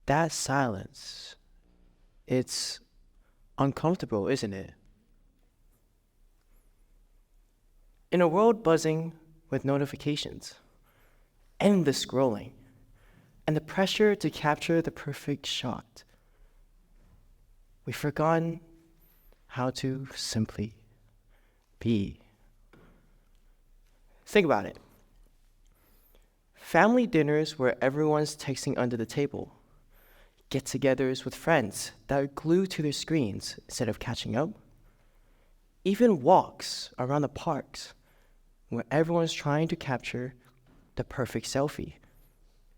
That silence, it's uncomfortable, isn't it? In a world buzzing with notifications, endless scrolling, and the pressure to capture the perfect shot, we've forgotten how to simply be. Think about it. Family dinners where everyone's texting under the table, get togethers with friends that are glued to their screens instead of catching up, even walks around the parks where everyone's trying to capture the perfect selfie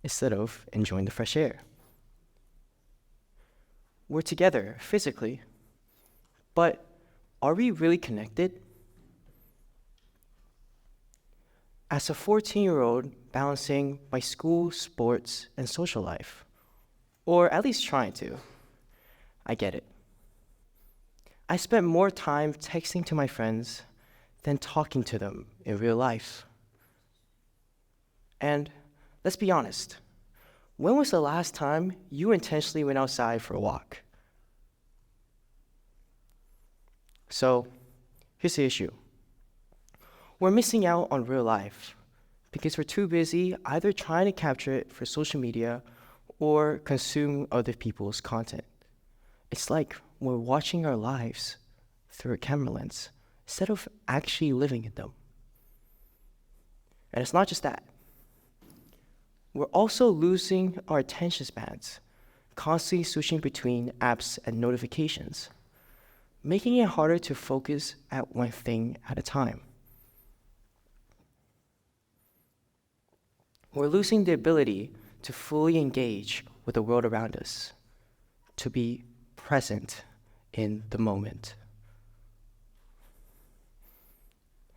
instead of enjoying the fresh air. We're together physically, but are we really connected? As a 14-year-old balancing my school, sports, and social life, or at least trying to, I get it. I spent more time texting to my friends than talking to them in real life. And let's be honest, when was the last time you intentionally went outside for a walk? So, here's the issue. We're missing out on real life because we're too busy either trying to capture it for social media or consume other people's content. It's like we're watching our lives through a camera lens instead of actually living in them. And it's not just that. We're also losing our attention spans, constantly switching between apps and notifications, making it harder to focus at one thing at a time. We're losing the ability to fully engage with the world around us, to be present in the moment.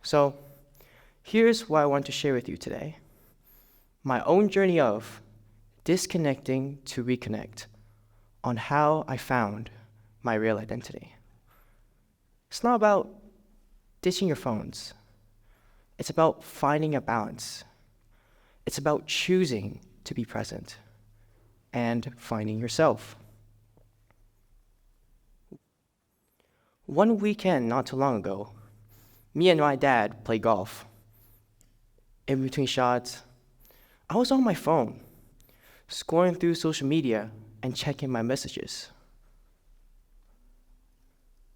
So, here's what I want to share with you today. My own journey of disconnecting to reconnect on how I found my real identity. It's not about ditching your phones. It's about finding a balance. It's about choosing to be present and finding yourself. One weekend not too long ago, me and my dad played golf. In between shots, I was on my phone, scrolling through social media and checking my messages.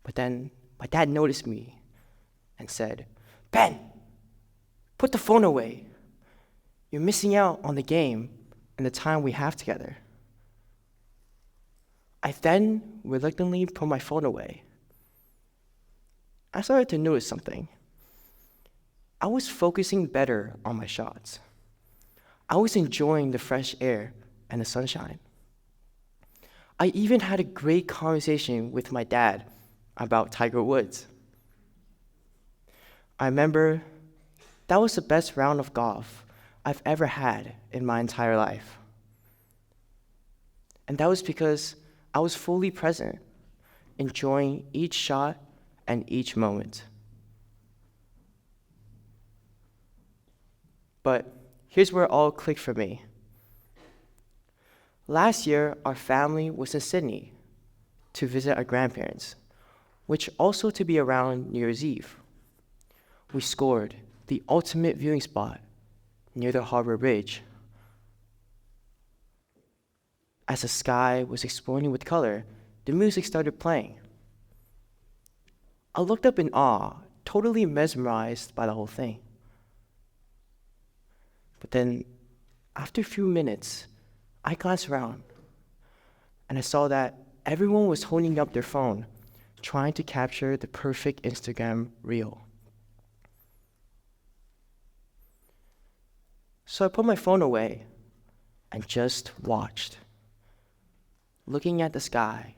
But then my dad noticed me and said, "Ben, put the phone away. You're missing out on the game and the time we have together." I then reluctantly put my phone away. I started to notice something. I was focusing better on my shots. I was enjoying the fresh air and the sunshine. I even had a great conversation with my dad about Tiger Woods. I remember that was the best round of golf I've ever had in my entire life. And that was because I was fully present, enjoying each shot and each moment. But here's where it all clicked for me. Last year, our family was in Sydney to visit our grandparents, which also to be around New Year's Eve. We scored the ultimate viewing spot near the Harbor Bridge. As the sky was exploding with color, the music started playing. I looked up in awe, totally mesmerized by the whole thing. But then, after a few minutes, I glanced around and I saw that everyone was holding up their phone, trying to capture the perfect Instagram reel. So I put my phone away and just watched, looking at the sky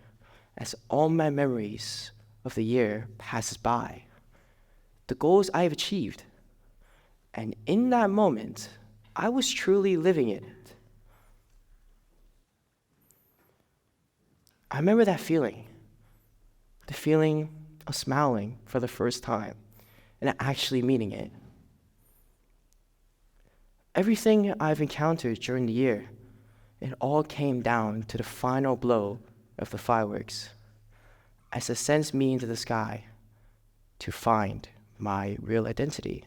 as all my memories of the year passes by, the goals I have achieved. And in that moment, I was truly living it. I remember that feeling, the feeling of smiling for the first time and actually meaning it. Everything I've encountered during the year it all came down to the final blow of the fireworks as it sends me into the sky to find my real identity.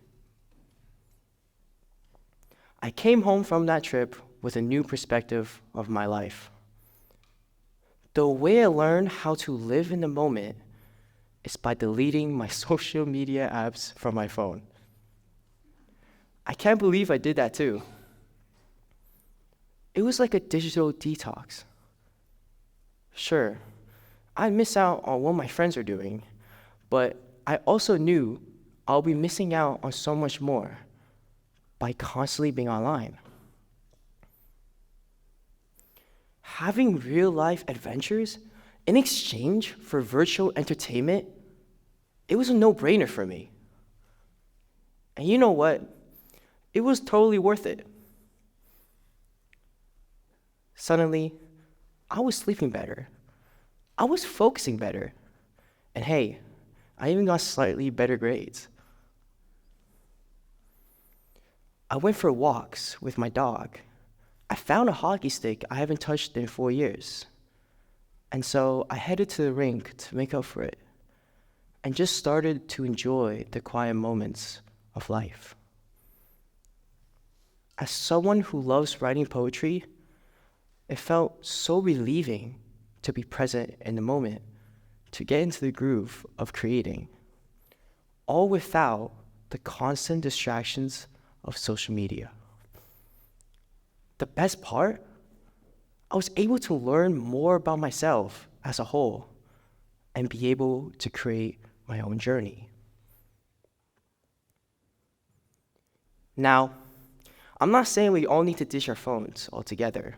I came home from that trip with a new perspective of my life. The way I learned how to live in the moment is by deleting my social media apps from my phone. I can't believe I did that too. It was like a digital detox. Sure, I miss out on what my friends are doing, but I also knew I'll be missing out on so much more by constantly being online. Having real life adventures in exchange for virtual entertainment, it was a no-brainer for me. And you know what? It was totally worth it. Suddenly, I was sleeping better. I was focusing better. And hey, I even got slightly better grades. I went for walks with my dog. I found a hockey stick I haven't touched in 4 years. And so I headed to the rink to make up for it and just started to enjoy the quiet moments of life. As someone who loves writing poetry, it felt so relieving to be present in the moment, to get into the groove of creating, all without the constant distractions of social media. The best part, I was able to learn more about myself as a whole and be able to create my own journey. Now, I'm not saying we all need to ditch our phones altogether.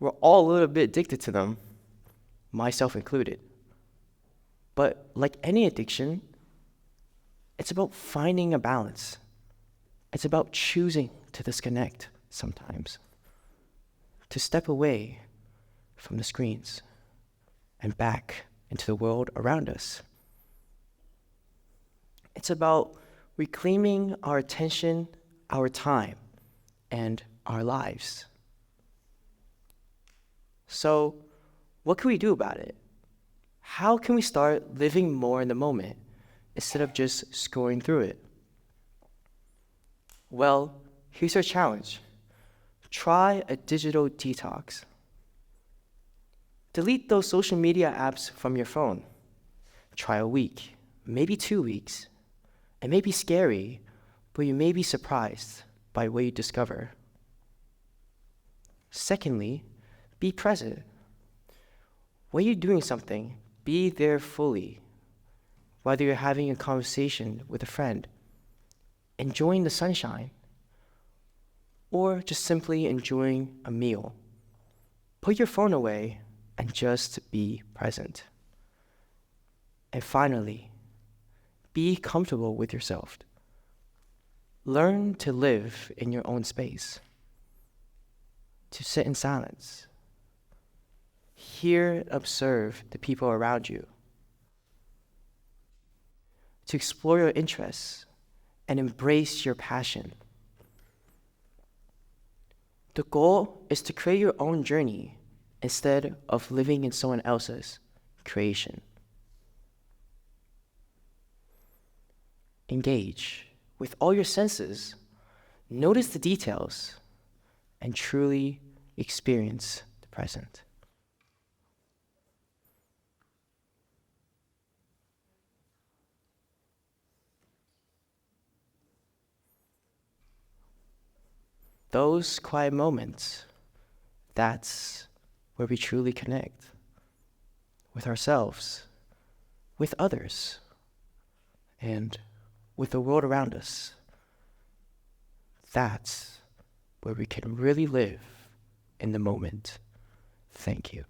We're all a little bit addicted to them, myself included. But like any addiction, it's about finding a balance. It's about choosing to disconnect sometimes, to step away from the screens and back into the world around us. It's about reclaiming our attention, our time, and our lives. So, what can we do about it? How can we start living more in the moment instead of just scrolling through it? Well, here's our challenge. Try a digital detox. Delete those social media apps from your phone. Try a week, maybe 2 weeks. It may be scary, but you may be surprised by what you discover. Secondly, be present. When you're doing something, be there fully. Whether you're having a conversation with a friend, enjoying the sunshine, or just simply enjoying a meal. Put your phone away and just be present. And finally, be comfortable with yourself. Learn to live in your own space, to sit in silence, hear and observe the people around you, to explore your interests and embrace your passion. The goal is to create your own journey instead of living in someone else's creation. Engage with all your senses, notice the details, and truly experience the present. Those quiet moments, that's where we truly connect with ourselves, with others, and with the world around us. That's where we can really live in the moment. Thank you.